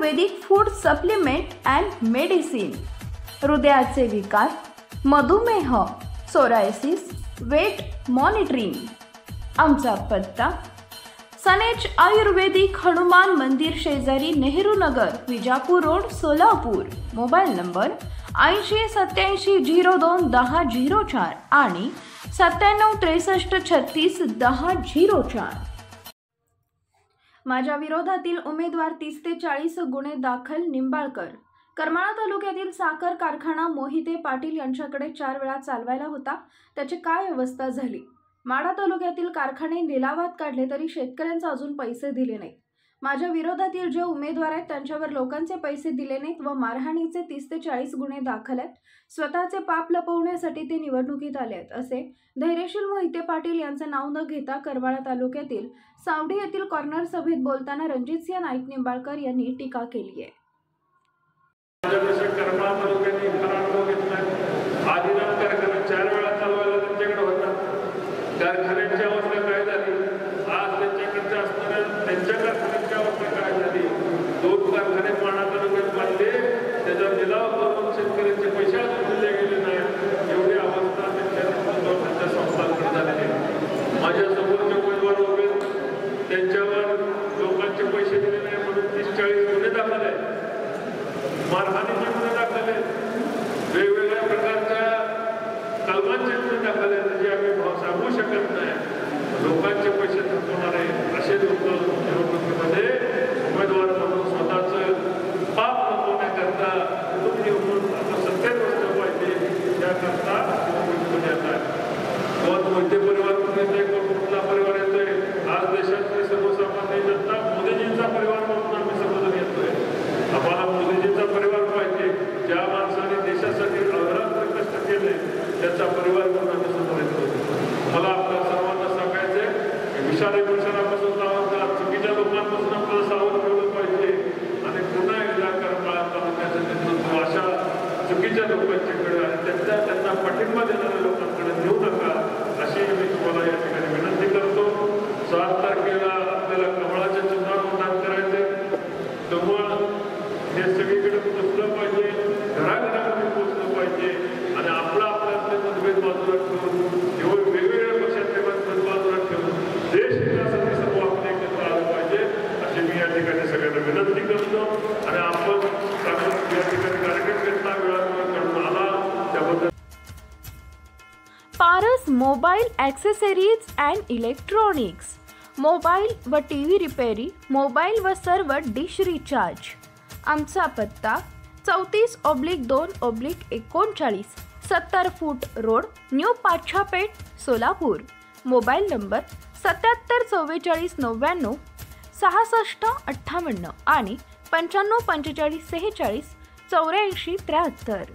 Ayurvedic food supplement and medicine, हृदयाचे विकार, मधुमेह, सोरायसिस, वेट मॉनिटरिंग। आमचा पत्ता सनेज आयुर्वेदिक हनुमान मंदिर शेजारी Nehru Nagar, Vijapur road, Solapur. Mobile number 80 87 02 10 04 आणि 97 63 36 10 04। माझ्या विरोधातील उमेदवार 30 ते 40 गुन्हे दाखल, निंबाळकर। करमाळा तालुक्यातील साखर कारखाना मोहिते पाटील यांच्याकडे 4 वेळा चालवायला होता, त्याची काय अवस्था झाली? माढा तालुक्यातील कारखाने निलावात काढले तरी शेतकऱ्यांचा अजून पैसे दिले नाहीत। माझ्या विरोधातील जे उमेदवार आहेत त्यांच्यावर लोकांचे पैसे दिले नाहीत व मारहाणीचे 30 ते 40 गुन्हे दाखल आहेत। स्वतःचे पाप लपवण्यासाठी ते निवडणुकीत आले आहेत, असे धैर्यशील मोहिते पाटील यांचे नाव न घेता करमाळा तालुक्यातील सावडी येथील कॉर्नर सभेत बोलताना रणजितसिंह नाईक निंबाळकर यांनी टीका केली आहे। कारखान्याची अवस्था काय झाली, आज त्यांच्याकडच्या असणाऱ्या त्यांच्या कारखान्याची अवस्था काय झाली। 2 कारखाने माढा तालुक्यात बांधले, त्याचा निलाव करून शेतकऱ्यांचे पैसे अजून दिले गेले नाही, एवढी अवस्था त्यांच्या संस्थांकडे झालेली आहे। माझ्या समोरचे उमेदवार उभे, त्यांच्यावर लोकांचे पैसे दिले नाही म्हणून 30-40 गुन्हे दाखल आहेत, मारहाणीचे गुन्हे दाखल आहेत, वेगवेगळ्या प्रकारच्या कलमांचे गुन्हे दाखल आहेत, जे आम्ही सांगू शकत नाही। लोकांचे पैसे थकवणारे असे लोक निवडणुकीमध्ये उमेदवार म्हणून स्वतःचं पाप लपवण्याकरता तुम्ही येऊन सत्तेत बसलं पाहिजे, त्याकरता निवडणुकीमध्ये येतात। कोण मोहिते परिवार येतोय, कोण कुठला परिवार येतोय। आज देशातली सर्वसामान्य जनता मोदीजींचा परिवार म्हणून आम्ही सर्वजण येतोय। आम्हाला मोदीजींचा परिवार पाहिजे, ज्या माणसाने देशासाठी अहोरात्र कष्ट केले त्याचा परिवार म्हणून आम्ही समोर येतो। मला आपल्या सर्वांना सांगायचंय, विषारी परिसरापासून चुकीच्या लोकांपासून आपल्याला सावध ठेवलं पाहिजे आणि पुन्हा एकदा करमाळा तालुक्याचं नेतृत्व अशा चुकीच्या लोकांच्याकडे आणि त्यांना पाठिंबा देणाऱ्या लोकांकडे नेऊ नका, अशी मी तुम्हाला या ठिकाणी विनंती करतो। 7 तारखेला आपल्याला कमळाच्या चिन्हावर मतदान करायचं। कमळ हे सगळीकडे पोचलं पाहिजे, घराघरामध्ये पोचलं पाहिजे आणि आपला आपल्यातले मतभेद बाजूला ठेवून वेगवेगळ्या पक्षातले मतभेद बाजूला ठेवून देश विकासासाठी सर्व आपण एकत्र आलं पाहिजे, अशी मी या ठिकाणी सगळ्यांना विनंती करतो। आणि आपण या ठिकाणी कार्यक्रम घेतला, वेळावर करून आला त्याबद्दल। Paras mobile accessories and electronics, mobile व टीव्ही रिपेरी, मोबाईल व सर्व डिश रिचार्ज। आमचा पत्ता 34/2/39 70 फूट road, new Pachhapeth, Solapur. Mobile number 77 44 99 66 58 आणि 95 45 46 84 73।